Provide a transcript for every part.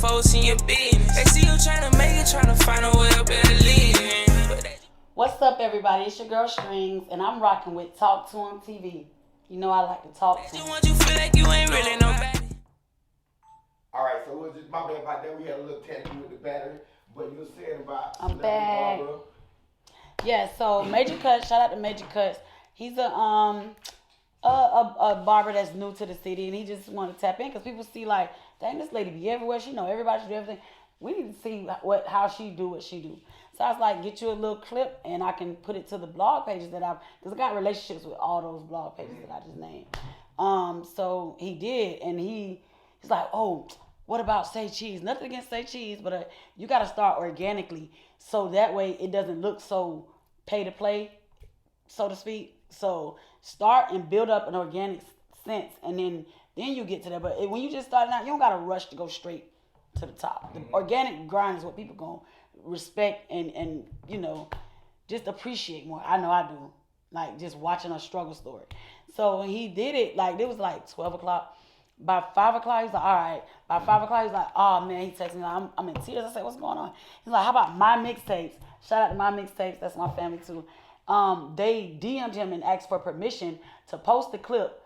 folks in your business. They see you trying to make it, trying to find a way up better living. What's up, everybody? It's your girl Stryngz, and I'm rocking with Part.2 TV. You know I like to talk to you. Want you feel like you ain't really nobody. All right, so it was just my bad about that. We had a little tattoo with the battery, but you were saying about I'm back. Yeah, so Major Cuts. Shout out to Major Cuts. He's a barber that's new to the city, and he just wanted to tap in because people see like, dang, this lady be everywhere. She know everybody, she do everything. We need to see how she do what she do. So I was like, get you a little clip, and I can put it to the blog pages that because I got relationships with all those blog pages that I just named. So he did, and he's like, oh, what about Say Cheese? Nothing against Say Cheese, but you got to start organically, so that way it doesn't look so pay to play, so to speak. So start and build up an organic sense, and then you get to that. But when you just starting out, you don't got to rush to go straight to the top. The organic grind is what people gonna respect and you know, just appreciate more. I know I do. Like just watching a struggle story. So when he did it, like it was like 12 o'clock. By 5 o'clock, he's like, all right. By 5 o'clock, he's like, oh man, he texted me, like, I'm in tears. I said, what's going on? He's like, how about my mixtapes? Shout out to my mixtapes. That's my family too. They DM'd him and asked for permission to post the clip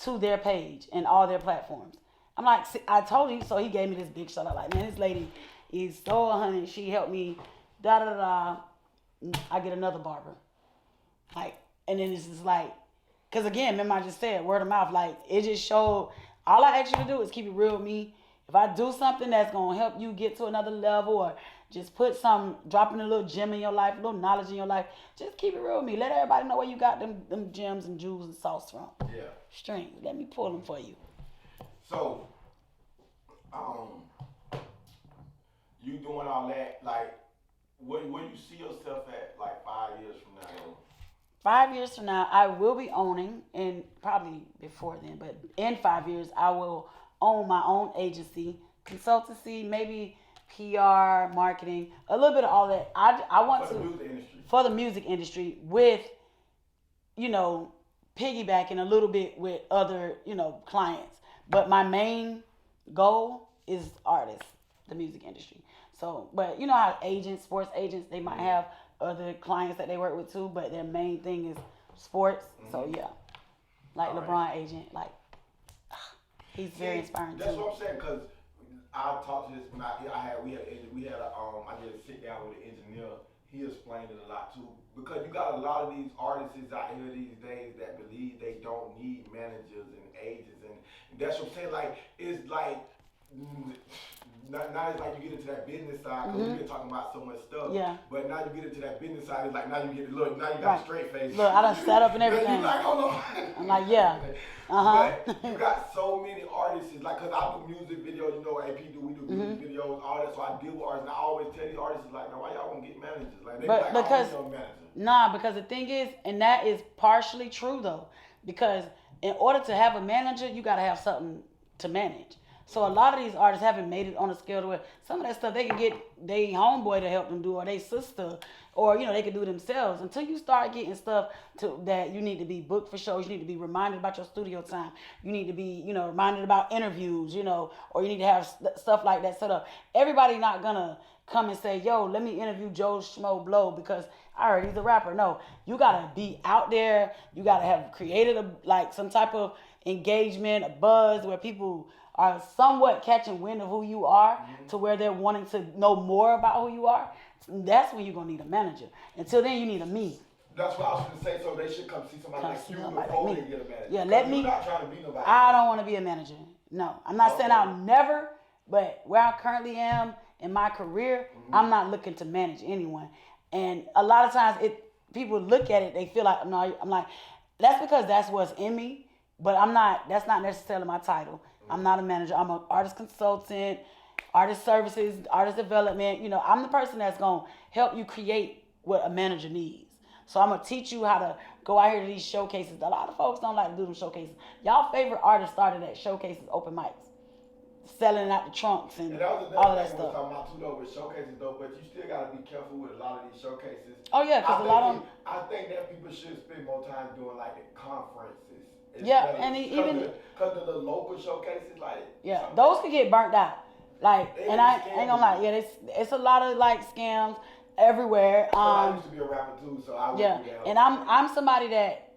to their page and all their platforms. I'm like, see, I told you. So he gave me this big shout out. Like, man, this lady is so honey. She helped me. Da da da. I get another barber. Like, and then it's just like, cause again, remember I just said word of mouth. Like, it just showed. All I ask you to do is keep it real with me. If I do something that's gonna help you get to another level, or just put dropping a little gem in your life, a little knowledge in your life, just keep it real with me. Let everybody know where you got them gems and jewels and sauce from. Yeah. Stryngz, let me pull them for you. So, you doing all that, like, where you see yourself at, like, 5 years from now? 5 years from now, I will be owning, and probably before then, but in 5 years, I will own my own agency, consultancy, maybe PR, marketing, a little bit of all that. I want for the music industry. For the music industry with, you know, piggybacking a little bit with other, you know, clients. But my main goal is artists, the music industry. So, but you know how agents, sports agents, they might have other clients that they work with too, but their main thing is sports. So yeah, like all LeBron right. Agent, like he's very inspiring that's too. That's what I'm saying, because I talked to this when we had I did a sit down with an engineer. He explained it a lot too, because you got a lot of these artists out here these days that believe they don't need managers and agents, and that's what I'm saying. Like, it's like now it's like you get into that business side, because we've been talking about so much stuff. Yeah. But now you get into that business side, it's like now you got a straight face. Look, I done set up and everything. You like, hold on. I'm like, yeah. But you got so many artists, like, because I do music videos, you know, AP we do music videos, all that, so I deal with artists, and I always tell these artists, like, now why y'all won't get managers? Like, they but like, because, manager. Because the thing is, and that is partially true though, because in order to have a manager, you got to have something to manage. So a lot of these artists haven't made it on a scale to where some of that stuff they can get their homeboy to help them do, or their sister, or you know they can do it themselves. Until you start getting stuff that you need to be booked for shows, you need to be reminded about your studio time, you need to be reminded about interviews, or you need to have stuff like that set up. Everybody not gonna come and say, yo, let me interview Joe Schmo Blow because I heard he's a rapper. No, you gotta be out there. You gotta have created some type of engagement, a buzz where people are somewhat catching wind of who you are, to where they're wanting to know more about who you are. That's when you're going to need a manager. Until then, you need a me. That's what I was going to say. So they should come see somebody like you before they get a manager. Yeah, let me. You're not trying to be nobody. I don't want to be a manager. No. I'm not saying I'll never, but where I currently am in my career, I'm not looking to manage anyone. And a lot of times, people look at it, they feel like, no, I'm like, that's because that's what's in me, but I'm not, that's not necessarily my title. I'm not a manager. I'm an artist consultant, artist services, artist development. I'm the person that's going to help you create what a manager needs. So I'm going to teach you how to go out here to these showcases. A lot of folks don't like to do them showcases. Y'all favorite artists started at showcases, open mics, selling out the trunks and all of that stuff. Talking about too, though, with showcases, though, but you still got to be careful with a lot of these showcases. Oh, yeah, because a lot of them. I think that people should spend more time doing, like, the conferences. Yeah, and even because the local showcases, like, those could get burnt out. Like, They and I scam ain't gonna lie, you. yeah, it's a lot of like scams everywhere. I used to be a rapper too, so I Yeah, went through that. and I'm somebody that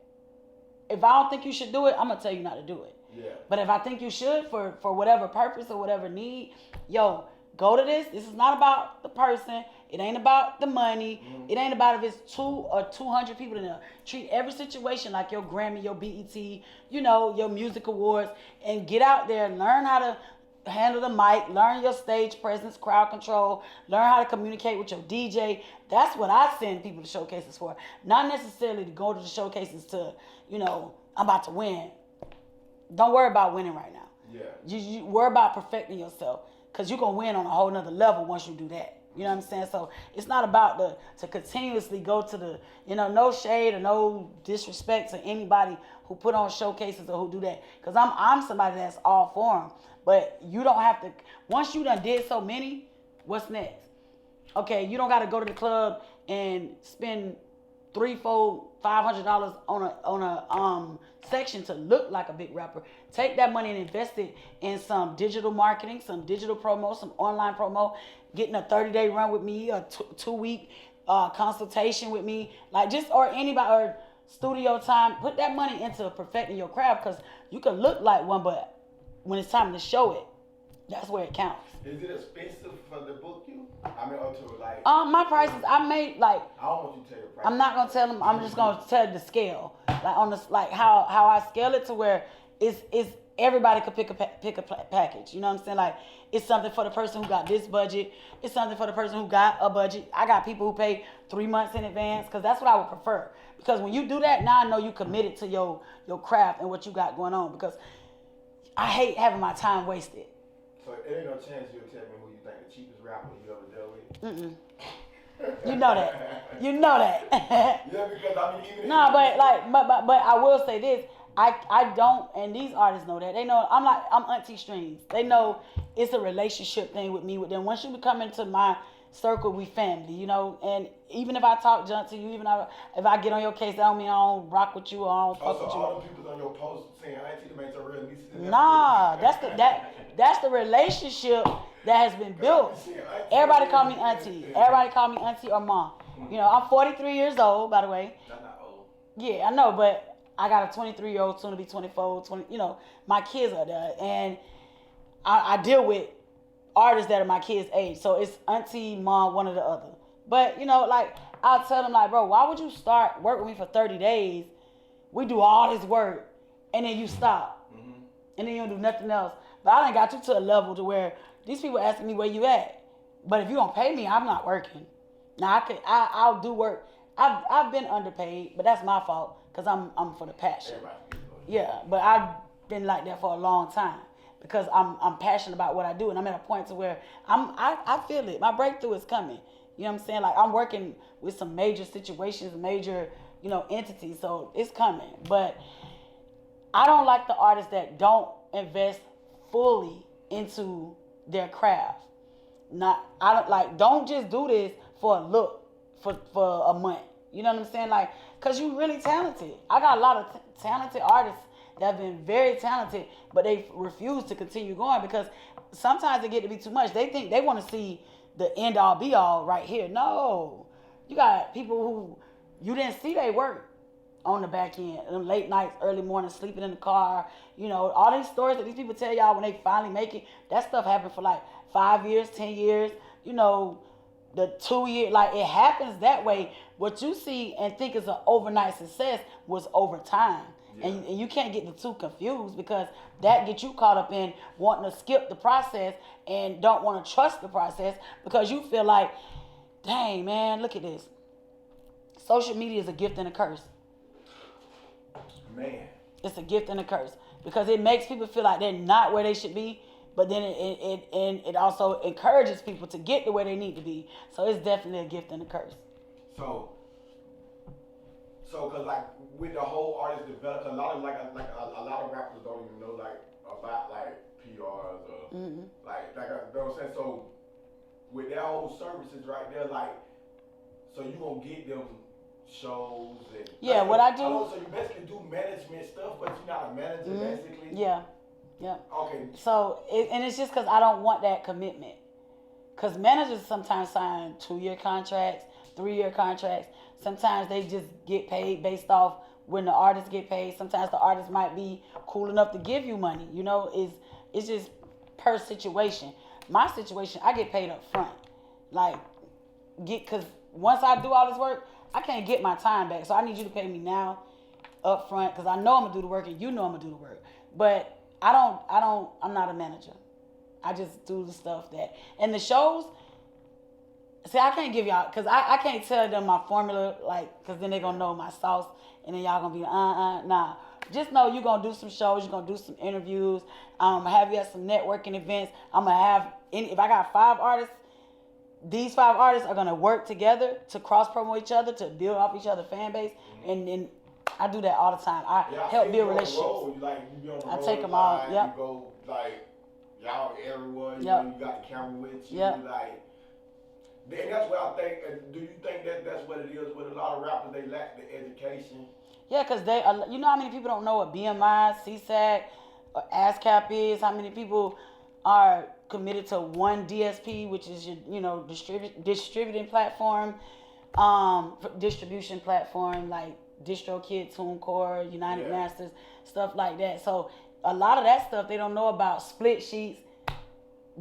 if I don't think you should do it, I'm gonna tell you not to do it. Yeah. But if I think you should for whatever purpose or whatever need, yo, go to this. This is not about the person. It ain't about the money. Mm-hmm. It ain't about if it's 2 or 200 people in there. Treat every situation like your Grammy, your BET, you know, your music awards, and get out there and learn how to handle the mic, learn your stage presence, crowd control, learn how to communicate with your DJ. That's what I send people to showcases for. Not necessarily to go to the showcases to, you know, I'm about to win. Don't worry about winning right now. Yeah. You worry about perfecting yourself, because you're going to win on a whole nother level once you do that. You know what I'm saying? So it's not about to continuously go to the, you know, no shade or no disrespect to anybody who put on showcases or who do that. Because I'm somebody that's all for them. But you don't have to, once you done did so many, what's next? Okay, you don't got to go to the club and spend $300, $400, $500 on a section to look like a big rapper. Take that money and invest it in some digital marketing, some digital promo, some online promo, getting a 30-day run with me, a 2-week consultation with me, like just or anybody or studio time. Put that money into perfecting your craft, because you can look like one, but when it's time to show it, that's where it counts. Is it expensive for the book you? I mean, or to like. My prices, I made like. I don't want you to tell your price. I'm not gonna tell them. I'm just gonna tell the scale, like on this, like how I scale it to where it's everybody could pick a package. You know what I'm saying? Like it's something for the person who got this budget. It's something for the person who got a budget. I got people who pay 3 months in advance, because that's what I would prefer. Because when you do that, now I know you committed to your craft and what you got going on. Because I hate having my time wasted. So it ain't no chance you'll tell me who you think the cheapest rapper you ever dealt with? You know that. You know that. Yeah, because I mean, even No, but like, but I will say this. I don't, and these artists know that. They know I'm Auntie Stryngz. They know it's a relationship thing with me with them. Once you become into my circle, we family, you know. And even if I talk junk to you, even if I get on your case, that don't mean I don't rock with you or I don't fuck with you. all the people on your post saying Auntie to make your real nieces. Nah, that's the relationship that has been built. Everybody call me auntie. Everybody call me auntie or mom. You know, I'm 43 years old, by the way. That's not old. Yeah, I know, but I got a 23-year-old, soon to be 24, 20. You know, my kids are there, and I deal with artists that are my kids' age. So it's auntie, mom, one or the other. But you know, like I'll tell them, like, bro, why would you start work with me for 30 days? We do all this work, and then you stop, and then you don't do nothing else. But I done got you to a level to where these people asking me where you at. But if you don't pay me, I'm not working. Now I'll do work. I've been underpaid, but that's my fault, because I'm for the passion. Yeah, but I've been like that for a long time, because I'm passionate about what I do, and I'm at a point to where I feel it. My breakthrough is coming. You know what I'm saying? Like I'm working with some major situations, major, you know, entities, so it's coming. But I don't like the artists that don't invest fully into their craft. Don't just do this for a look for a month. You know what I'm saying? Like, cause you really talented. I got a lot of talented artists that have been very talented, but they refuse to continue going because sometimes it get to be too much. They think they want to see the end all be all right here. No, you got people who you didn't see they work on the back end, late nights, early mornings, sleeping in the car. You know, all these stories that these people tell y'all when they finally make it, that stuff happened for like 5 years, 10 years, you know, the 2 year, like it happens that way. What you see and think is an overnight success was over time. Yeah. And you can't get the two confused, because that gets you caught up in wanting to skip the process and don't want to trust the process, because you feel like, dang, man, look at this. Social media is a gift and a curse. Man. It's a gift and a curse, because it makes people feel like they're not where they should be, but then it also encourages people to get to where they need to be. So it's definitely a gift and a curse. So cause like with the whole artist development, a lot of rappers don't even know like about like PRs or like you know what I'm saying. So with that whole services right there, like, so you gonna get them shows and yeah, like, what I do. so you basically do management stuff, but you're not a manager basically. Yeah. Yeah. Okay. So, and it's just because I don't want that commitment. Because managers sometimes sign 2-year contracts, 3-year contracts. Sometimes they just get paid based off when the artists get paid. Sometimes the artist might be cool enough to give you money. You know, it's just per situation. My situation, I get paid up front. Like, because once I do all this work, I can't get my time back. So I need you to pay me now up front because I know I'm going to do the work and you know I'm going to do the work. But I'm not a manager. I just do the stuff that, and the shows, see, I can't give y'all, because I can't tell them my formula, like, because then they're going to know my sauce, and then y'all going to be, nah. Just know you're going to do some shows, you're going to do some interviews, I'm going to have you at some networking events, I'm going to have, if I got 5 artists, these 5 artists are going to work together to cross-promote each other, to build off each other's fan base, and I do that all the time. I help build relationships. You be on the road, I take them all, You go, like, y'all everywhere, you know, you got the camera with you, like, and that's what I think. Do you think that's what it is with a lot of rappers? They lack the education. Yeah, because you know how many people don't know what BMI, CSAC, or ASCAP is? How many people are committed to one DSP, which is your, distributing platform, distribution platform like DistroKid, TuneCore, United Masters, stuff like that. So a lot of that stuff they don't know about. Split sheets,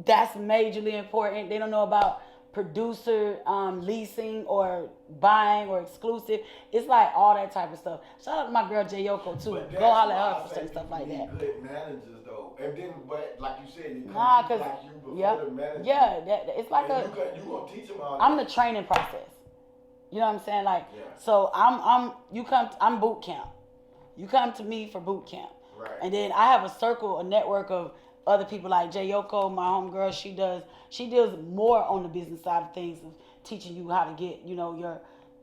that's majorly important. They don't know about producer leasing or buying or exclusive. It's like all that type of stuff. Shout out to my girl J Yoko too. Go holler at her for certain stuff like that. Good managers though, and then but like you said, you come like you before the manager. It's like you gonna teach them all. I'm the training process. You know what I'm saying? Like, so I'm boot camp. You come to me for boot camp. Right. And then I have a network of other people like J Yoko, my homegirl. She deals more on the business side of things, of teaching you how to get, your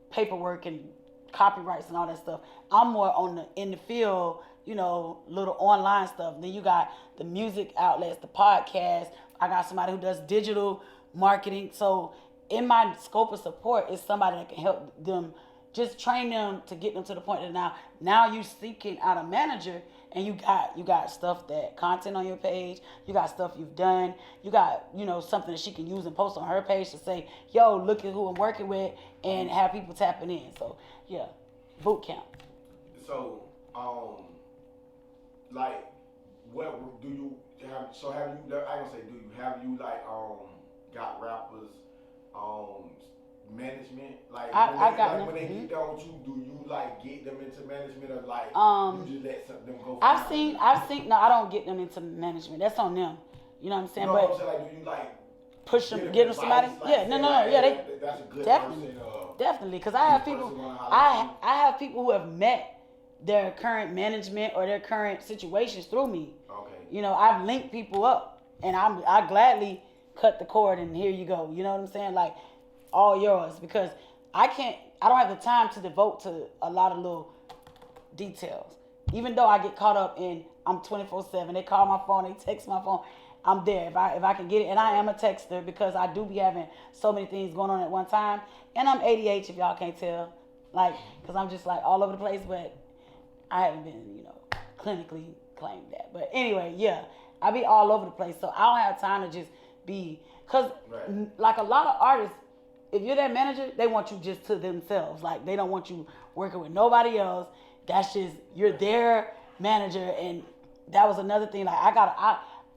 paperwork and copyrights and all that stuff. I'm more in the field, little online stuff. Then you got the music outlets, the podcast. I got somebody who does digital marketing. So in my scope of support is somebody that can help them, just train them to get them to the point that now you seeking out a manager, and you got stuff, that content on your page, you got stuff you've done, you got something that she can use and post on her page to say, yo, look at who I'm working with, and have people tapping in. So yeah, boot camp. So like, what do you have? So have you? I gonna say, have you like got rappers management, like when they get down with you, do you like get them into management, or like you just let them go? I've seen. No, I don't get them into management. That's on them. You know what I'm saying? You know what I'm saying? Like, do you like push them, get them somebody? Like, no. That's a good definitely, person. Definitely, because I have people. I have people who have met their current management or their current situations through me. Okay. I've linked people up, and I gladly cut the cord and here you go. You know what I'm saying? Like, all yours, because I don't have the time to devote to a lot of little details. Even though I get caught up in, I'm 24/7. They call my phone, they text my phone. I'm there if I can get it. And I am a texter because I do be having so many things going on at one time. And I'm ADH, if y'all can't tell. Like, because I'm just like all over the place, but I haven't been, clinically claimed that. But anyway, yeah, I be all over the place. So I don't have time to just be, because like a lot of artists, if you're their manager, they want you just to themselves. Like, they don't want you working with nobody else. That's just, you're their manager. And that was another thing. Like,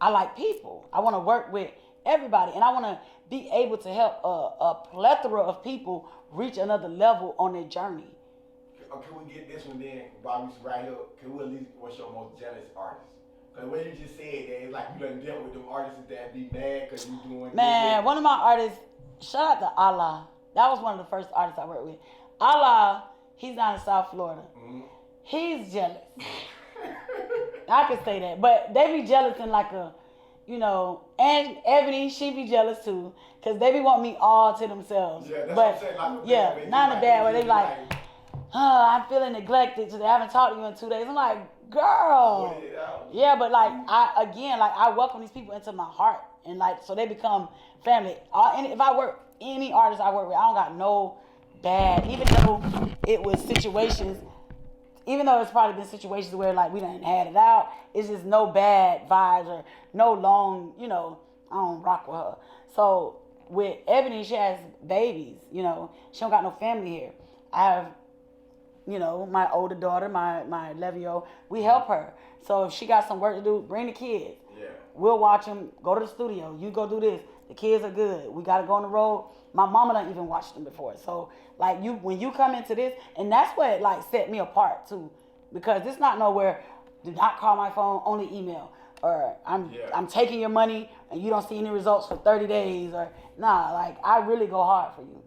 I like people. I want to work with everybody. And I want to be able to help a plethora of people reach another level on their journey. Can we get this one then, while we right here? Can we at least, what's your most jealous artist? Because when you just said that, it's like you done dealt with them artists that be mad because you doing. Man, one of my artists, shout out to Allah. That was one of the first artists I worked with. Allah, he's down in South Florida. Mm-hmm. He's jealous. I can say that. But they be jealous in like a, and Ebony, she be jealous too. Because they be want me all to themselves. Yeah, that's but, what I'm saying. Like, yeah, not in a bad way. They be like, I'm feeling neglected today. I haven't talked to you in 2 days. I'm like, girl. Yeah, but like, I welcome these people into my heart. And like, so they become family. And if I work, any artist I work with, I don't got no bad, even though it was situations, even though it's probably been situations where like we done had it out, it's just no bad vibes or no long, you know, I don't rock with her. So with Ebony, she has babies, you know, she don't got no family here. I have, you know, my older daughter, my 11-year-old, we help her. So if she got some work to do, bring the kids. Yeah. We'll watch them, go to the studio, you go do this. The kids are good. We got to go on the road. My mama done even watched them before. So, like, when you come into this, and that's what, like, set me apart, too. Because it's not nowhere, do not call my phone, only email. Or I'm taking your money, and you don't see any results for 30 days. Or, nah, like, I really go hard for you.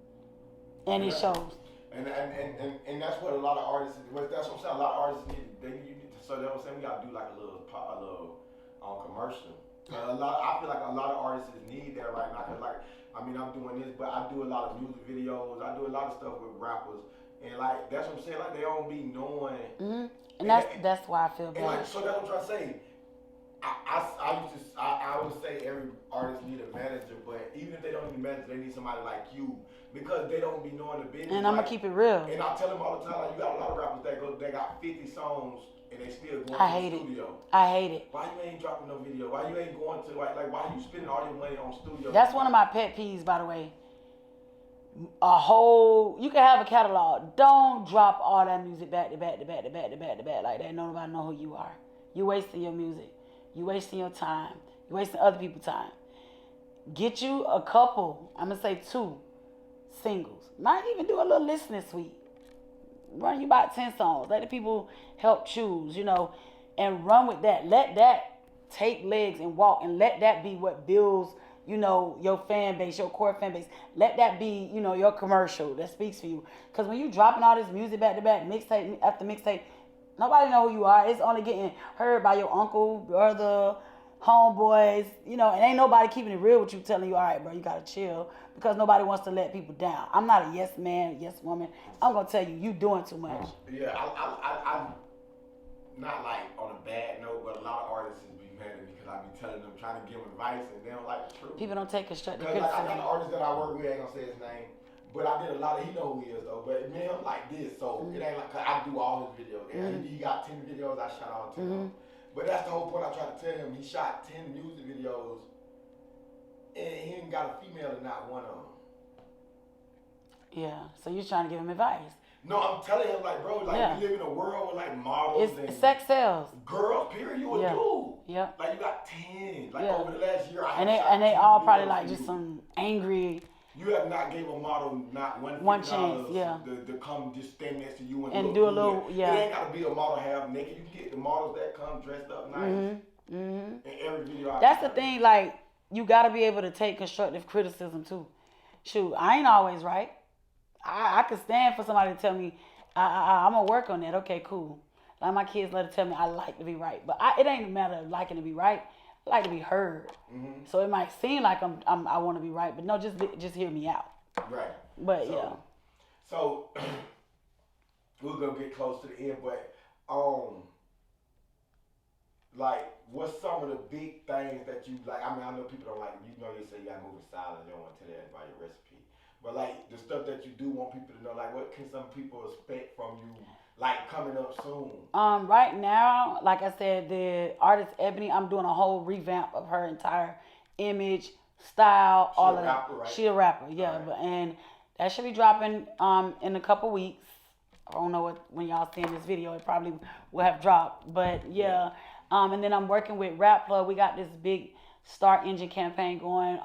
And it shows. And that's what a lot of artists, that's what I'm saying, a lot of artists so that's what I'm saying, we got to do, like, a little commercial. I feel like a lot of artists need that right now. Cause like, I mean, I'm doing this, but I do a lot of music videos. I do a lot of stuff with rappers, and like that's what I'm saying. Like they don't be knowing. Mm-hmm. And that's why I feel bad. Like, so that's what I'm trying to say. I would say every artist need a manager, but even if they don't need a manager, they need somebody like you because they don't be knowing the business. And I'm gonna keep it real. And I tell them all the time, like you got a lot of rappers that got 50 songs. And they still going to the studio. I hate it. Why you ain't dropping no video? Why you ain't going to like why you spending all your money on studio? That's one of my pet peeves, by the way. You can have a catalog. Don't drop all that music back to back like that. Nobody know who you are. You wasting your music. You wasting your time. You wasting other people's time. Get you a couple. I'm gonna say 2 singles. Might even do a little listening suite. Run you about 10 songs. Let the people help choose, you know, and run with that. Let that take legs and walk, and let that be what builds, you know, your fan base, your core fan base. Let that be, you know, your commercial that speaks for you. Because when you dropping all this music back to back, mixtape after mixtape, nobody know who you are. It's only getting heard by your uncle, brother, homeboys, you know, and ain't nobody keeping it real with you, telling you, all right, bro, you gotta chill, because nobody wants to let people down. I'm not a yes man, yes woman. I'm gonna tell you, you doing too much. Yeah, I'm not like on a bad note, but a lot of artists be mad at me because I be telling them, trying to give them advice, and they don't like the truth. People don't take constructive criticism. criticism. Like, I got an artist that I work with, I ain't gonna say his name, but I did a lot of, he know who he is though, but me, I'm like this, so it ain't like, cause I do all his videos. And he got 10 videos, I shot all 10 But that's the whole point I try to tell him. He shot 10 music videos, and he ain't got a female in not one of them. Yeah, so you're trying to give him advice. No, I'm telling him, like, bro, like, we live in a world with, like, models and sex sells. Girls, period, you a dude. Yeah. Like, you got 10. Like, over the last year, and they all probably, like, just some angry. You have not gave a model not one chance, to come just stand next to you and do a little, It ain't got to be a model half naked. You can get the models that come dressed up nice. In every video. That's the thing, like, you got to be able to take constructive criticism, too. Shoot, I ain't always right. I could stand for somebody to tell me, I'm going to work on that. Okay, cool. Like my kids let her tell me I like to be right. But it ain't a matter of liking to be right. I like to be heard. So it might seem like I want to be right, but no, just hear me out. Right. But So we're going to get close to the end, but like, what's some of the big things that you like? I mean, I know people don't like, you know, they say you got to move in silence. You don't want to tell everybody your recipe. But like the stuff that you do want people to know, like what can some people expect from you, like coming up soon? Right now, like I said, the artist Ebony, I'm doing a whole revamp of her entire image, style, all of that. Right? She a rapper, yeah. Right. And that should be dropping in a couple weeks. I don't know when y'all seeing this video, it probably will have dropped. But yeah. And then I'm working with Rap Plug. We got this big Start Engine campaign going.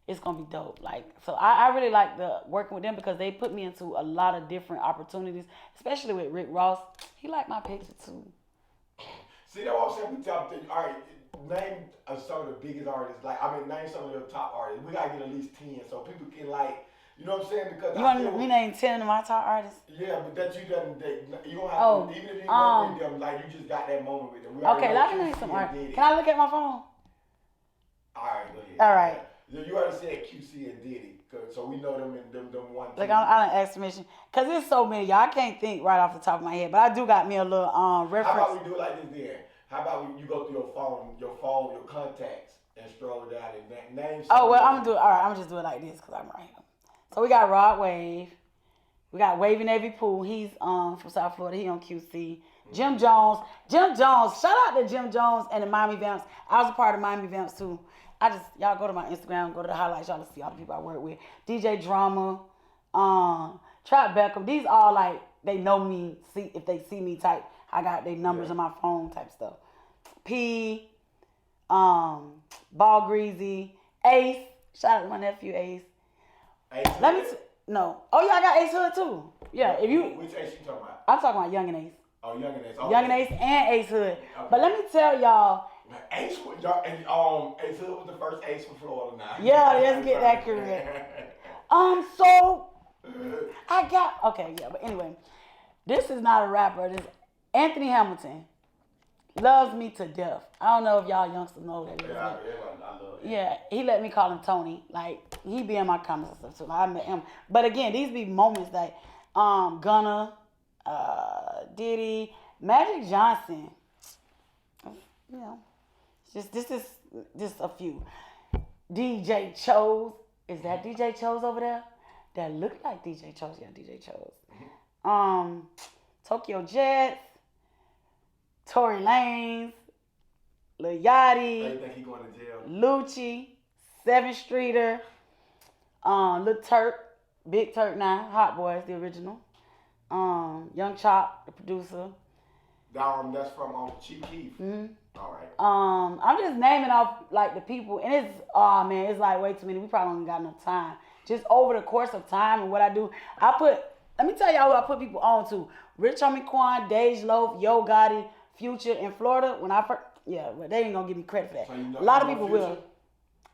It's gonna be dope. Like, so I really like working with them because they put me into a lot of different opportunities, especially with Rick Ross. He liked my picture too. See, that's what I'm saying. We talk to you. All right, name some of the biggest artists. Like, I mean, name some of your top artists. We gotta get at least 10 so people can like, you know what I'm saying? Because you want me name 10 of my top artists? Yeah, but that you don't have to, even if you work with them, like you just got that moment with them. Okay, let me name some artists. Can I look at my phone? All right, go ahead. All right. You already said QC and Diddy, so we know them in them one. Like I don't ask permission, cause there's so many. Y'all, I can't think right off the top of my head, but I do got me a little reference. How about we do it like this then? How about you go through your phone, your contacts, and scroll down and name. Oh well, I'm gonna do it. All right, I'm gonna just do it like this, cause I'm right. So we got Rod Wave, We got Wavy Navy Pool. He's from South Florida. He on QC. Jim Jones. Shout out to Jim Jones and the Miami Vamps. I was a part of Miami Vamps too. Y'all go to my Instagram, go to the highlights. Y'all see all the people I work with. DJ Drama, Trap Beckham. These all like they know me. See if they see me type. I got their numbers on my phone type stuff. P, Ball Greasy, Ace. Shout out to my nephew Ace. Ace. No. Oh yeah, I got Ace Hood too. Yeah, if you. Which Ace you talking about? I'm talking about Yungeen Ace. Oh, Yungeen Ace. Okay. Yungeen Ace and Ace Hood. Okay. But let me tell y'all. Ace Hood was the first Ace from Florida now. Yeah, let's get that correct. So I got but anyway, this is not a rapper. This Anthony Hamilton loves me to death. I don't know if y'all youngsters know that. I love it. Yeah, he let me call him Tonii. Like he be in my comments and stuff too. I met him. But again, these be moments that Gunna, Diddy, Magic Johnson. You know, this is just a few. DJ Chose. Is that DJ Chose over there? That look like DJ Chose. Yeah, DJ Chose. Tokyo Jets. Tory Lanez. Lil Yachty. You think he going to jail? Lucci. 7th Streeter. Lil Turk. Big Turk now. Hot Boys, the original. Young Chop, the producer. That's from Chief Keef. Mm-hmm. All right. I'm just naming off like the people, and it's like way too many. We probably don't got enough time. Just over the course of time and what I do, let me tell y'all who I put people on to. Rich Homie Quan, Dej Loaf, Yo Gotti, Future in Florida. When I first, but they ain't gonna give me credit for that. So a lot of people will.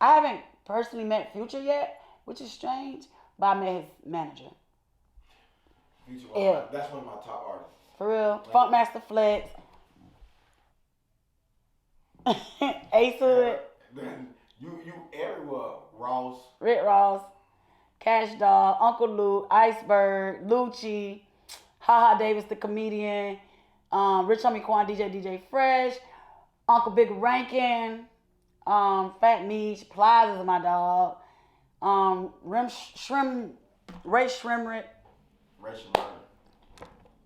I haven't personally met Future yet, which is strange, but I met his manager. Future, that's one of my top artists. For real. Funkmaster Flex. Ace Hood. Then you everywhere. Ross. Rick Ross. Cash Doll. Uncle Luke. Iceberg. Lucci. Haha Davis the comedian. Rich Homie Quan. DJ Fresh. Uncle Big Rankin. Fat Meech. Plies is my dog. Ray Shrimmer.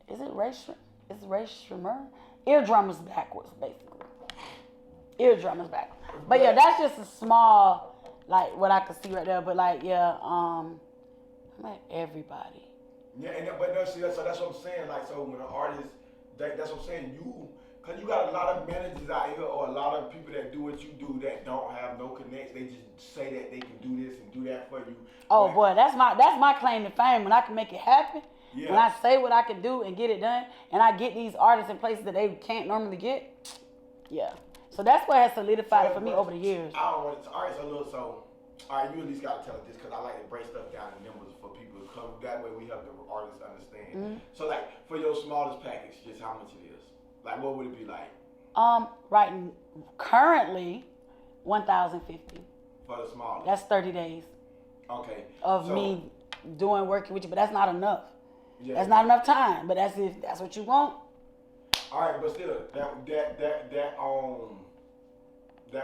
Is it Ray Shrimmer? Is it Ray Shrimmer? Eardrum is backwards, basically. Eardrum is backwards. But yeah, that's just a small, like, what I could see right there. But like, yeah, I met everybody. Yeah, but no, see, so that's what I'm saying. Like, so when an artist, that's what I'm saying, because you got a lot of managers out here or a lot of people that do what you do that don't have no connects. They just say that they can do this and do that for you. Oh, boy, that's my claim to fame. When I can make it happen, when I say what I can do and get it done, and I get these artists in places that they can't normally get, yeah. So that's what has solidified it for me over the years. I don't want to, all right, you at least got to tell us this because I like to break stuff down in numbers for people to come. That way we help the artists understand. Mm-hmm. So like, for your smallest package, just how much it is? Like, what would it be like? Currently, $1,050. For the smallest? That's 30 days. Okay. Of me working with you, but that's not enough. Yeah. That's not enough time, but that's what you want. All right, but still, that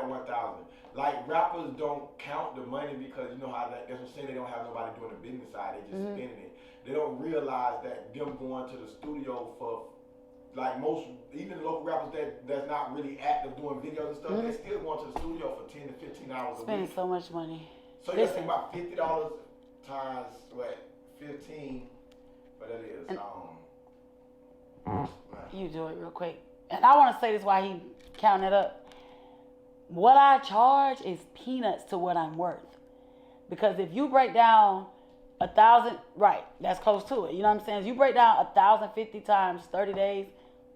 1,000. Like, rappers don't count the money because you know how that's what I'm saying, they don't have nobody doing the business side, they just spending it. They don't realize that them going to the studio for, like most, even local rappers that's not really active doing videos and stuff, they still going to the studio for 10 to 15 hours a week. Spending so much money. So you think about $50 times, 15, but that is, you do it real quick. And I want to say this while he counting it up. What I charge is peanuts to what I'm worth. Because if you break down 1,000, right, that's close to it. You know what I'm saying? If you break down 1,050 times 30 days,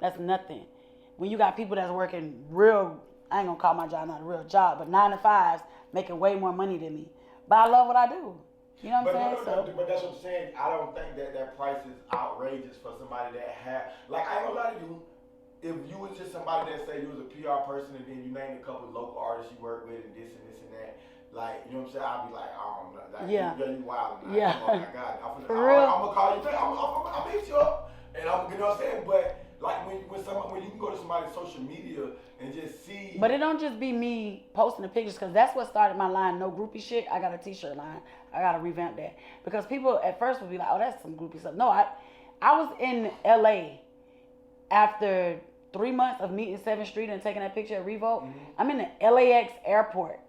that's nothing. When you got people that's working real, I ain't gonna call my job not a real job, but 9 to 5s making way more money than me. But I love what I do. You know what I'm saying? But that's what I'm saying. I don't think that price is outrageous for somebody that like, I ain't gonna lie to you. If you was just somebody that say you was a PR person and then you named a couple of local artists you work with and this and that, like, you know what I'm saying? I'd be like, like, you wild. Yeah. Oh my God. I'm gonna call you. I'm gonna hit you up and you know what I'm saying? But Like when you can go to somebody's social media and just see. But it don't just be me posting the pictures, because that's what started my line, no groupie shit. I got a t-shirt line. I got to revamp that. Because people at first would be like, oh, that's some groupie stuff. No, I was in LA after 3 months of meeting 7th Street and taking that picture at Revolt. Mm-hmm. I'm in the LAX airport.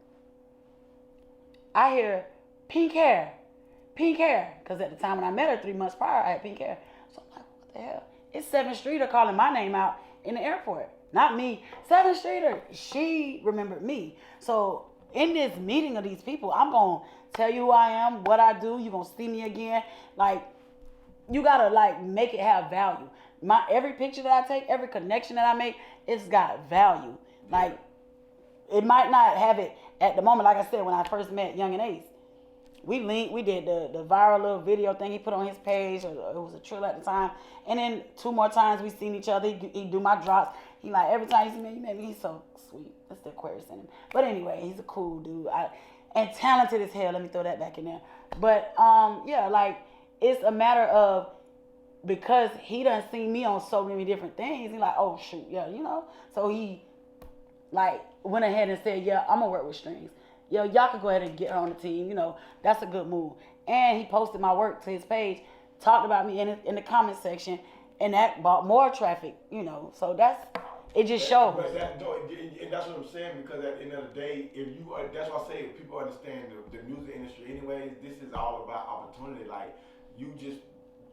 I hear pink hair. Because at the time when I met her 3 months prior, I had pink hair. So I'm like, what the hell? It's 7th Streeter calling my name out in the airport. Not me. 7th Streeter. She remembered me. So in this meeting of these people, I'm going to tell you who I am, what I do. You're going to see me again. Like, you got to, like, make it have value. Every picture that I take, every connection that I make, it's got value. Like, it might not have it at the moment. Like I said, when I first met Yungeen Ace, we did the viral little video thing he put on his page. Or it was a trill at the time. And then 2 more times we seen each other. He do my drops. He like, every time he see me, maybe he's so sweet. That's the Aquarius in him. But anyway, he's a cool dude. And talented as hell. Let me throw that back in there. But yeah, like, it's a matter of, because he done seen me on so many different things. He like, oh shoot, yeah, you know. So he like went ahead and said, yeah, I'm gonna work with Stryngz. Yo, y'all can go ahead and get her on the team. You know, that's a good move. And he posted my work to his page, talked about me in the comment section, and that brought more traffic. You know, so it just shows. But and that's what I'm saying, because at the end of the day, if you, that's why I say, if people understand the music industry, anyways, this is all about opportunity. Like, you just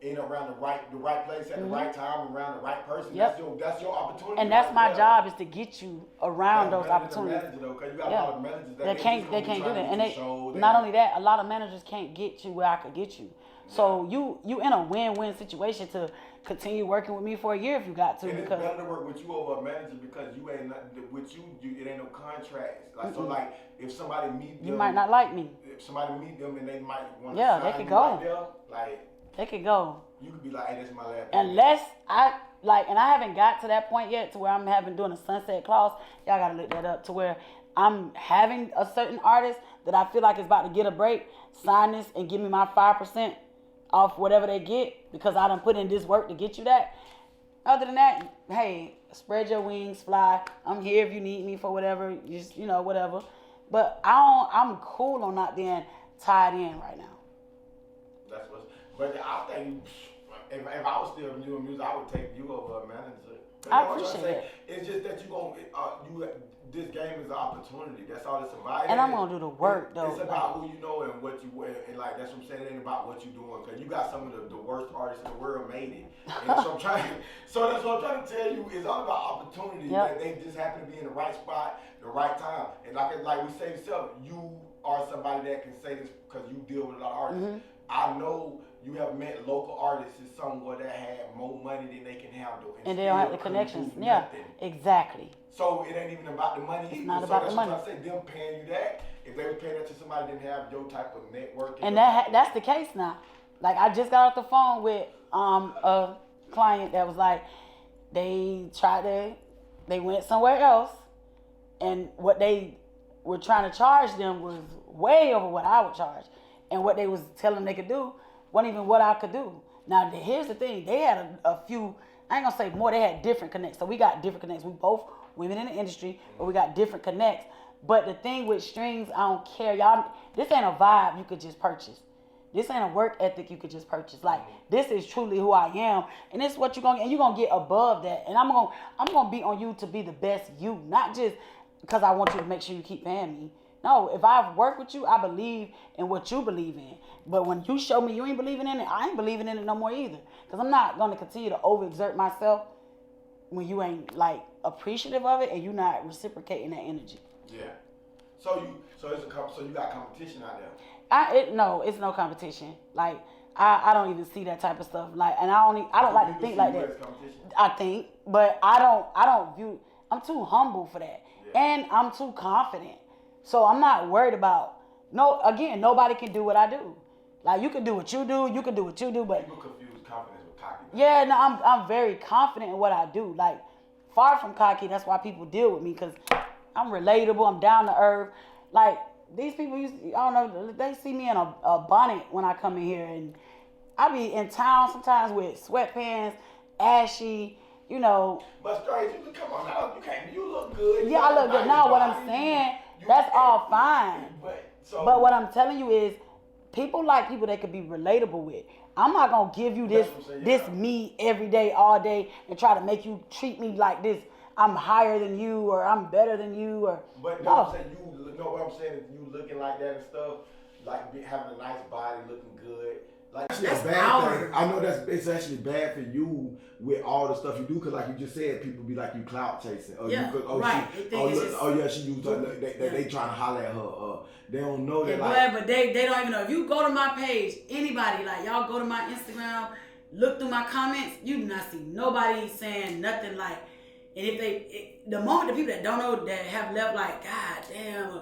in around the right place at the right time, around the right person. Yep. That's your opportunity. And that's my job, is to get you around those opportunities. Manager, though, 'cause you got a lot of managers that they can't do that. And not only that, a lot of managers can't get you where I could get you. So you in a win-win situation to continue working with me for a year if you got to. And it's better to work with you over a manager, because you ain't nothing with you. It ain't no contracts. Like, so like, if somebody meet them, you might not like me. If somebody meet them and they might want to sign they could go. Right there, like, they could go. You could be like, hey, that's my last. Unless I like, and I haven't got to that point yet to where I'm doing a sunset clause. Y'all gotta look that up, to where I'm having a certain artist that I feel like is about to get a break, sign this and give me my 5% off whatever they get, because I done put in this work to get you that. Other than that, hey, spread your wings, fly. I'm here if you need me for whatever, just, you know, whatever. But I'm cool on not being tied in right now. That's what's. But I think if I was still doing music, I would take you over a manager. I appreciate it. It's just that this game is an opportunity. That's all it's about. And I'm gonna do the work though. It's about who you know and what you wear, and like, that's what I'm saying. It ain't about what you're doing, because you got some of the worst artists in the world made it. And so that's what I'm trying to tell you. It's all about opportunity. That they just happen to be in the right spot, the right time. And like we say yourself, you are somebody that can say this because you deal with a lot of artists. Mm-hmm. I know you have met local artists somewhere that have more money than they can handle, and they don't have the connections. Yeah, exactly. So it ain't even about the money. It's not about the money. So that's what I'm saying. Them paying you that, if they were paying that to somebody that didn't have your type of network. And that's the case now. Like, I just got off the phone with a client that was like, they went somewhere else, and what they were trying to charge them was way over what I would charge. And what they was telling them they could do wasn't even what I could do. Now, here's the thing. They had a few, I ain't going to say more, they had different connects. So we got different connects. We both women in the industry, but we got different connects. But the thing with Stryngz, I don't care. Y'all, this ain't a vibe you could just purchase. This ain't a work ethic you could just purchase. Like, this is truly who I am. And this is what you're going to get. And you're going to get above that. And I'm going to be on you to be the best you. Not just because I want you to make sure you keep paying me. No, if I've worked with you, I believe in what you believe in. But when you show me you ain't believing in it, I ain't believing in it no more either. Because I'm not going to continue to overexert myself when you ain't, like, appreciative of it and you not reciprocating that energy. Yeah. So you got competition out there? No, it's no competition. Like, I don't even see that type of stuff. Like, and I don't like to think like that. I think, but I don't view. I'm too humble for that, and I'm too confident. So I'm not worried about. Nobody can do what I do. Like, you can do what you do. You can do what you do, but people confuse confidence with cocky. Yeah, no, I'm very confident in what I do. Like, far from cocky. That's why people deal with me, because I'm relatable. I'm down to earth. Like, these people I don't know, they see me in a bonnet when I come in here, and I be in town sometimes with sweatpants, ashy, you know. But Stryngz, you come on now, you can't. You look good. Yeah, I look good. No, what I'm saying, that's all fine. But what I'm telling you is, people like people they could be relatable with. I'm not gonna give you this me every day, all day, and try to make you treat me like this. I'm higher than you, or I'm better than you, or But no. I'm saying you know what I'm saying is you looking like that and stuff, like having a nice body, looking good. Like that's a bad thing. I know it's actually bad for you with all the stuff you do, because like you just said, people be like you clout chasing. Or yeah, you, right. She used they trying to holler at her. They don't know that. Yeah, but they don't even know. If you go to my page, anybody, like y'all go to my Instagram, look through my comments, you do not see nobody saying nothing like. And if the moment the people that don't know that have left like, God damn,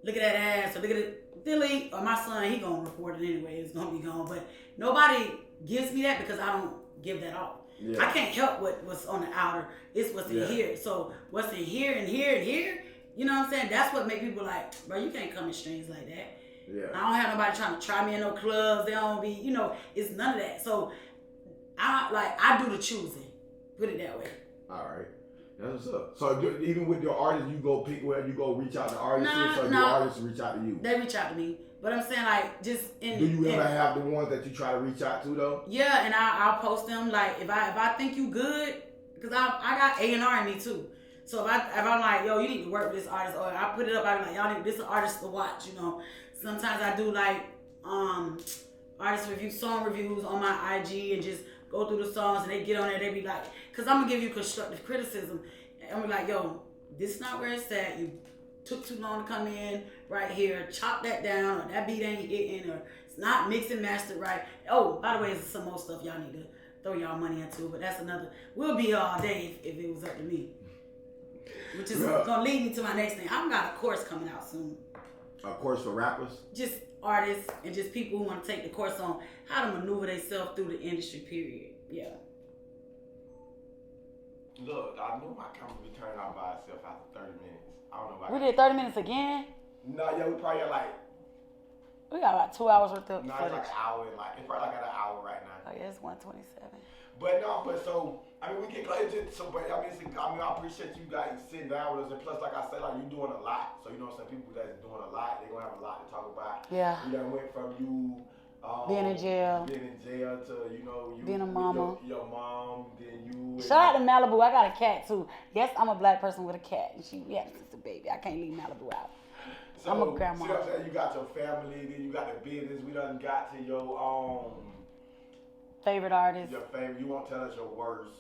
look at that ass, or look at it, delete, or my son, he gonna report it anyway, it's gonna be gone. But nobody gives me that because I don't give that off. Yeah. I can't help what's on the outer, it's what's in here. So what's in here and here and here, you know what I'm saying? That's what make people like, bro, you can't come in Stryngz like that. Yeah. I don't have nobody trying to try me in no clubs, they don't be, it's none of that. So I do the choosing, put it that way. All right, that's what's up. So even with your artists, you go pick where you go reach out to artists, your artists reach out to you. They reach out to me, but I'm saying like just in. Do you ever have the ones that you try to reach out to though? Yeah, and I'll post them like if I think you good, because I got A&R in me too. So if I'm like, yo, you need to work with this artist, or I put it up, I be like, y'all need this artist to watch. Sometimes I do like artist reviews, song reviews on my IG, and just go through the songs, and they get on there, they be like, because I'm going to give you constructive criticism. And I'm like, yo, this is not where it's at. You took too long to come in right here. Chop that down, or that beat ain't hitting, or it's not mixed and mastered right. Oh, by the way, there's some more stuff y'all need to throw y'all money into, but that's another. We'll be here all day if it was up to me. Which is going to lead me to my next thing. I've got a course coming out soon. A course for rappers? Just artists and just people who want to take the course on how to maneuver themselves through the industry, period. Yeah. Look, I knew my camera would be turned off by itself after 30 minutes. I don't know why. We did 30 minutes again? No, yeah, we probably got we got about 2 hours worth of no, it's like an hour. It's probably like an hour right now. Oh, yeah, it's 1:27. But so, I mean, we get close to but I mean, I appreciate you guys sitting down with us. And plus, like I said, like, you're doing a lot. So, you know what I'm saying? People that's doing a lot, they're going to have a lot to talk about. Yeah. You done went from you being in jail to, you being a mama. Your mom, then you. Shout out to Malibu. I got a cat too. Yes, I'm a black person with a cat. And it's a baby. I can't leave Malibu out. So, I'm a grandma. See what I'm saying? You got your family, then you got the business. We done got to your favorite artist. Your favorite. You won't tell us your worst,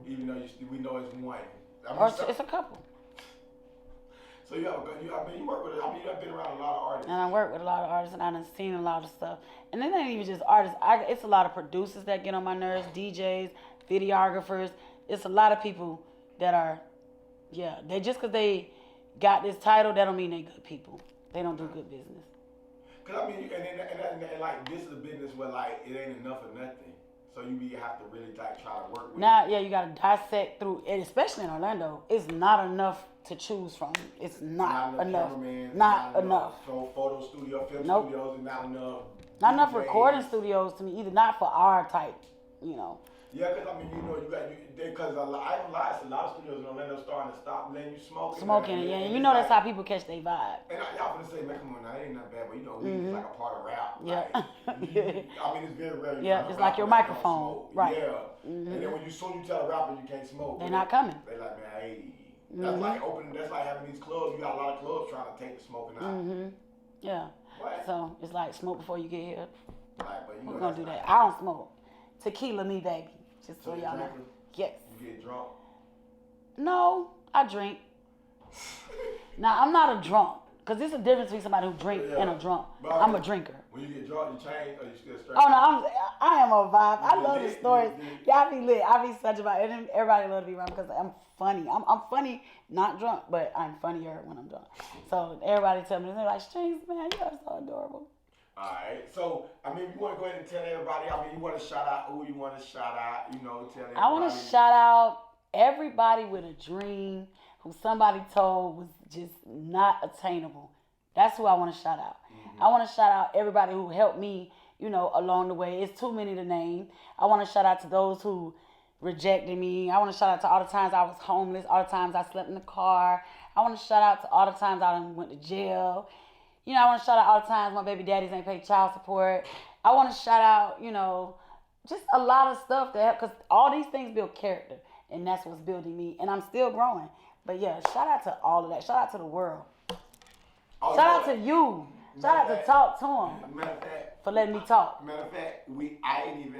even though we know it's one. It's a couple. So you work with. You've been around a lot of artists. And I work with a lot of artists, and I've seen a lot of stuff. And it ain't even just artists. It's a lot of producers that get on my nerves, DJs, videographers. It's a lot of people that are, they just because they got this title, that don't mean they good people. They don't do good business. Cause I mean, and like this is a business where like it ain't enough of nothing. So you have to really like try to work with. Now, you got to dissect through it, especially in Orlando. It's not enough to choose from. It's not enough. Not enough. Photo studio, film studios, and not enough. Not enough recording studios to me either. Not for our type, Yeah, because I mean, because I don't lie, it's a lot of studios in Orlando starting to stop letting you smoke. Smoking, and that's how people catch their vibe. And y'all gonna say, man, come on, now, it ain't that bad, but weed is like a part of rap. Yeah. Like, I mean, it's very rare. Yeah, it's like your microphone, right? Yeah. And then when you tell a rapper you can't smoke, they're not coming. They like, man, hey, that's like opening. That's like having these clubs. You got a lot of clubs trying to take the smoking out. Yeah. What? So it's like smoke before you get here. Right, but we're gonna do that. I don't smoke. Tequila me, baby. Just so y'all know. Yes. You get drunk? No, I drink. Now, I'm not a drunk. Because there's a difference between somebody who drinks and a drunk. I'm a drinker. When you get drunk, you change or you still straight? Oh, no, I am a vibe. I love the stories. Y'all be lit. I be such a vibe. And everybody love to be around because I'm funny. I'm funny, not drunk, but I'm funnier when I'm drunk. So everybody tell me, they're like, Stryngz, man, you are so adorable. All right. So, I mean, you want to go ahead and tell everybody, I mean, you want to shout out who you want to shout out, tell everybody. I want to shout out everybody with a dream who somebody told was just not attainable. That's who I want to shout out. I want to shout out everybody who helped me, along the way. It's too many to name. I want to shout out to those who rejected me. I want to shout out to all the times I was homeless, all the times I slept in the car. I want to shout out to all the times I done went to jail. You know, I want to shout out all the times my baby daddies ain't paid child support. I want to shout out, you know, just a lot of stuff that help, because all these things build character, and that's what's building me, and I'm still growing. But yeah, shout out to all of that. Shout out to the world. Oh, Shout out to you. Shout out to Talk to him Matter of fact, for letting me talk. Matter of fact, I ain't even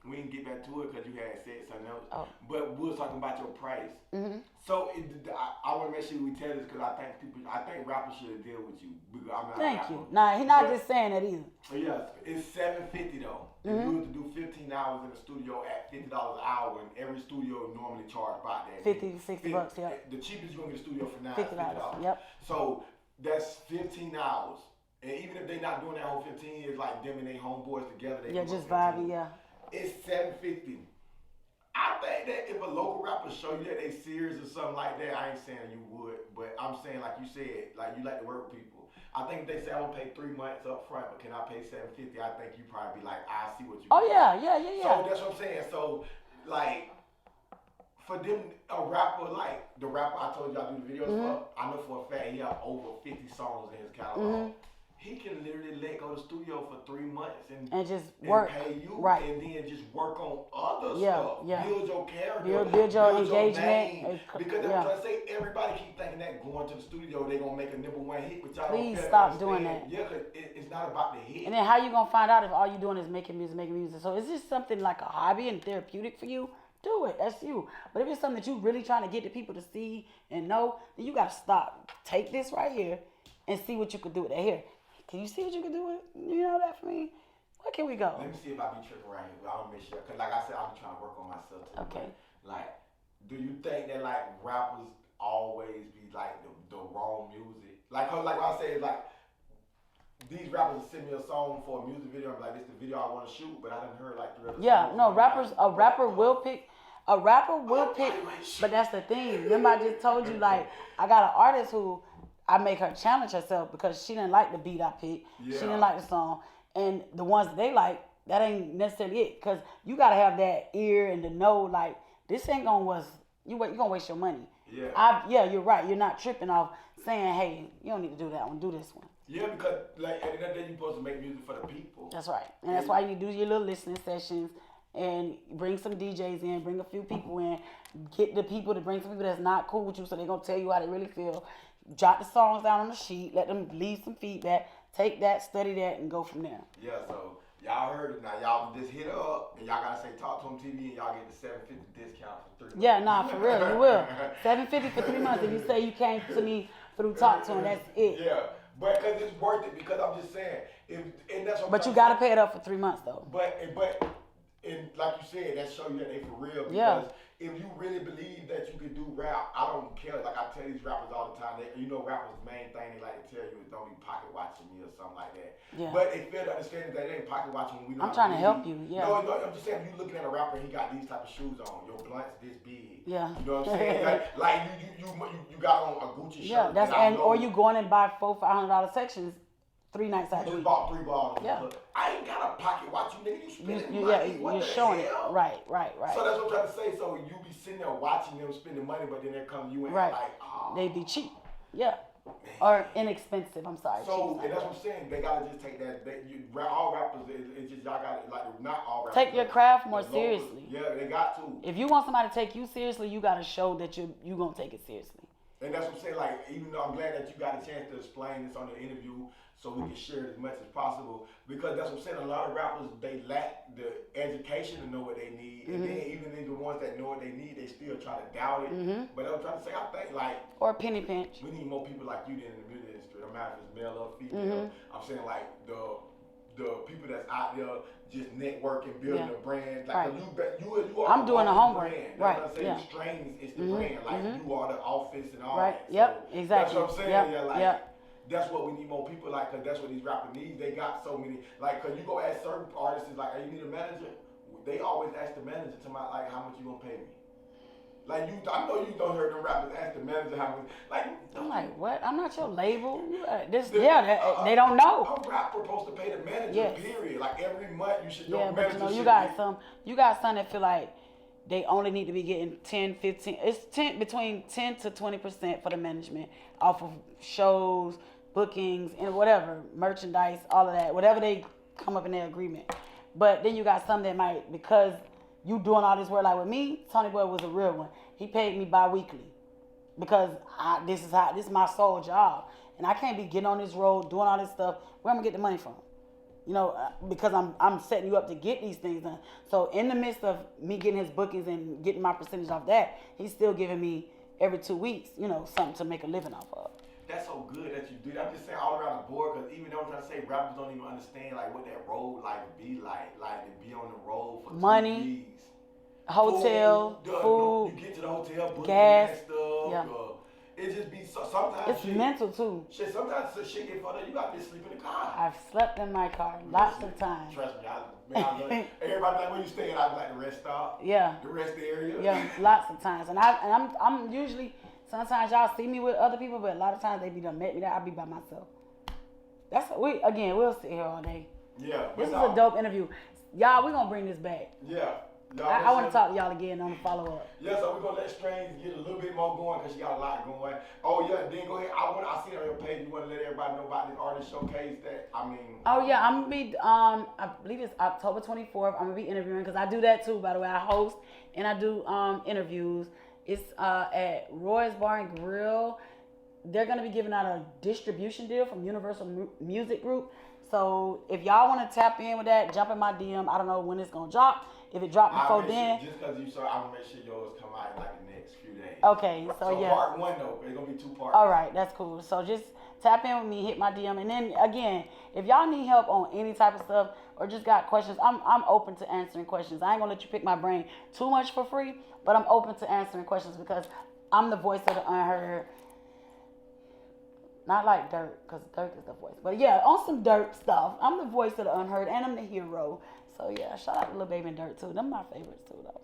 we didn't get back to it because you had said something else. Oh. But we was talking about your price. Mm-hmm. So I want to make sure we tell this because I think rappers should deal with you. Because I'm not Thank a rapper. you. Nah, he not just saying that either. Yes, it's $750 though. If you was to do 15 hours in the studio at $50 an hour, and every studio normally charge about that. 50 to 60 bucks, yeah. The cheapest you're gonna get a studio for now $50, is $50. yep. So that's 15 hours. And even if they're not doing that whole 15 years, like them and they homeboys together, they Yeah, can go just 15. vibing, yeah. It's $750. I think that if a local rapper show you that they serious or something like that, I ain't saying you would, but I'm saying like you said, like you like to work with people. I think if they say I won't pay 3 months up front, but can I pay $750? I think you probably be like, I see what you. Oh do. yeah. So that's what I'm saying. So like for them, a rapper like the rapper I told you I do the videos for, I know for a fact he have over 50 songs in his catalog. He can literally let go to the studio for 3 months and just work, pay you, right? And then just work on other Yeah, stuff. yeah. Build your character, build your engagement. name. Because that's what I say. Everybody keep thinking that going to the studio they gonna make a #1 hit, which I don't Please care, stop understand. doing that. Yeah, cause it's not about the hit. And then how you gonna find out if all you doing is making music? So is this something like a hobby and therapeutic for you? Do it. That's you. But if it's something that you really trying to get the people to see and know, then you gotta stop. Take this right here and see what you can do with that here. Can you see what you can do with, you know, that for me? Where can we go? Let me see if I be tripping right here. But I want to make sure, cause like I said, I'm trying to work on myself too. Okay. Like, do you think that like rappers always be like the wrong music? Like, cause like I said, like these rappers will send me a song for a music video. I'm like, this the video I want to shoot, but I didn't hear like 3 other Yeah, songs. no, a rapper will pick, but that's the thing. Remember I just told you, like, I got an artist who I make her challenge herself because she didn't like the beat I picked. Yeah. She didn't like the song. And the ones that they like, that ain't necessarily it. Because you got to have that ear and to know, like, this ain't going to you're going to waste your money. Yeah. You're right. You're not tripping off saying, hey, you don't need to do that one. Do this one. Yeah, because like at the end of the day, you're supposed to make music for the people. That's right. And that's why you do your little listening sessions and bring some DJs in, bring a few people in, get the people to bring some people that's not cool with you so they're going to tell you how they really feel. Jot the songs down on the sheet, let them leave some feedback, take that, study that, and go from there. Yeah, so y'all heard it now. Y'all just hit her up and y'all gotta say Talk to Him TV and y'all get the $750 discount for 3 months. Yeah, nah, for real, you will. $750 for 3 months if you say you came to me through Talk to Him, that's it. Yeah, but because it's worth it, because I'm just saying, and that's what But you gotta pay it up for 3 months though. But like you said, that show you that they for real. Because Yeah. if you really believe that you can do rap, I don't care. Like I tell these rappers all the time, rappers' main thing they like to tell you is don't be pocket watching me or something like that. Yeah. But they fail to understand that they ain't pocket watching when we know. I'm trying to help you, yeah. No, I'm just saying, if you looking at a rapper and he got these type of shoes on, your blunt's this big. Yeah. You know what I'm saying? like you got on a Gucci shirt. Yeah, or you going and buy $400-$500 sections 3 nights out of the You just week. bought 3 bottles. Yeah. I ain't got a pocket watch you, nigga. You spending Yeah, money. What you're the showing hell? it. Right. So that's what I'm trying to say. So you be sitting there watching them spending money, but then they come to you and Right. like, oh. They be cheap. Yeah. Man. Or inexpensive, I'm sorry. So, cheap. and that's what I'm saying. They gotta just take that. All rappers, it's just y'all gotta, like, not all rappers. Take your craft more the locals. seriously. Yeah, they got to. If you want somebody to take you seriously, you gotta show that you gonna take it seriously. And that's what I'm saying. Like, even though I'm glad that you got a chance to explain this on the interview, so we can share it as much as possible. Because that's what I'm saying. A lot of rappers, they lack the education to know what they need, and then even the ones that know what they need, they still try to doubt it. But I'm trying to say, I think like Or a penny pinch. we need more people like you than in the music industry. No matter if it's male or female. I'm saying like the people that's out there just networking, building a brand. Like Right. you are. I'm doing the homework. Brand. Right. That's what I'm saying. Stryngz is the brand. Like you are the office and all Right. that. Yep. So Exactly. That's what I'm saying. Yep. Yeah. Like. Yep. That's what we need more people like, cause that's what these rappers need. They got so many, like, cause you go ask certain artists, like, hey, you need a manager? They always ask the manager to my, like, how much you gonna pay me? Like, I know you don't hear them rappers ask the manager how much, like. I'm like, what? I'm not your label. They don't know. A rapper supposed to pay the manager, Yes. period. Like, every month you should Yeah, know but manager you should got be- some that feel like they only need to be getting 10, 15, between 10 to 20% for the management off of shows, bookings, and whatever, merchandise, all of that, whatever they come up in their agreement. But then you got some that might, because you doing all this work, like with me, Tonii Boii was a real one. He paid me bi-weekly because this is my sole job. And I can't be getting on this road, doing all this stuff. Where am I gonna get the money from? You know, because I'm setting you up to get these things done. So in the midst of me getting his bookings and getting my percentage off that, he's still giving me every 2 weeks, you know, something to make a living off of. That's so good that you do that. I'm just saying all around the board, because even though I'm trying to say rappers don't even understand like what that road like be like to be on the road for money, 2 weeks. Hotel, food, you get to the hotel, booking gas, and stuff. yeah. It just be sometimes it's mental too. Sometimes shit get fucked up. You got to sleep in the car. I've slept in my car lots of times. Trust me, I love it. Everybody like, where you staying? I be like the rest stop. Yeah. The rest area. Yeah, lots of times. And I'm usually, sometimes y'all see me with other people, but a lot of times they be done met me there. I be by myself. We'll sit here all day. Yeah. This is a dope interview. Y'all, we gonna bring this back. Yeah. I want to talk to y'all again on the follow-up. Yeah, so we're going to let Stryngz get a little bit more going because she got a lot going. Oh, yeah, then go ahead. I see on your page, you want to let everybody know about this artist showcase that, Oh, yeah, I'm going to be, I believe it's October 24th. I'm going to be interviewing because I do that too, by the way. I host and I do interviews. It's at Roy's Bar and Grill. They're going to be giving out a distribution deal from Universal Music Group. So if y'all want to tap in with that, jump in my DM. I don't know when it's going to drop. If it dropped before then. Just because you saw, I'm going to make sure yours come out in like the next few days. Okay, so yeah. Part 1 though, it's going to be 2 parts. All right, that's cool. So just tap in with me, hit my DM. And then again, if y'all need help on any type of stuff or just got questions, I'm open to answering questions. I ain't going to let you pick my brain too much for free, but I'm open to answering questions because I'm the voice of the unheard. Not like Dirk, because Dirk is the voice. But yeah, on some Dirk stuff. I'm the voice of the unheard, and I'm the hero. So yeah, shout out to Lil Baby and Dirk too. Them my favorites too though.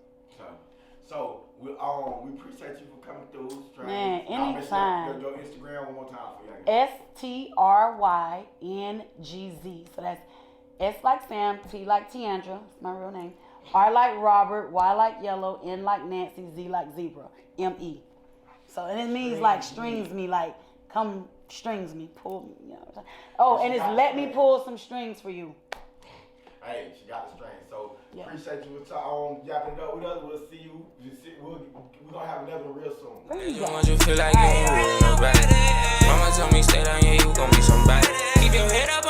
So we appreciate you for coming through. Stryngz. Man, anytime. Your Instagram one more time for y'all. StryngZ. So that's S like Sam, T like Tiandra. That's my real name. R like Robert, Y like Yellow, N like Nancy, Z like Zebra, M-E. So and it means like StryngzMe, like come StryngzMe, pull me. You know what I'm saying? Oh, and it's let me pull some strings for you. Hey, she got the strength. So Yeah. appreciate you yapping it up with us. We'll see you. We're gonna have another one real soon. You want you feel like you ain't with nobody. Mama told me stay down, yeah, you gon' be somebody. Keep your head up.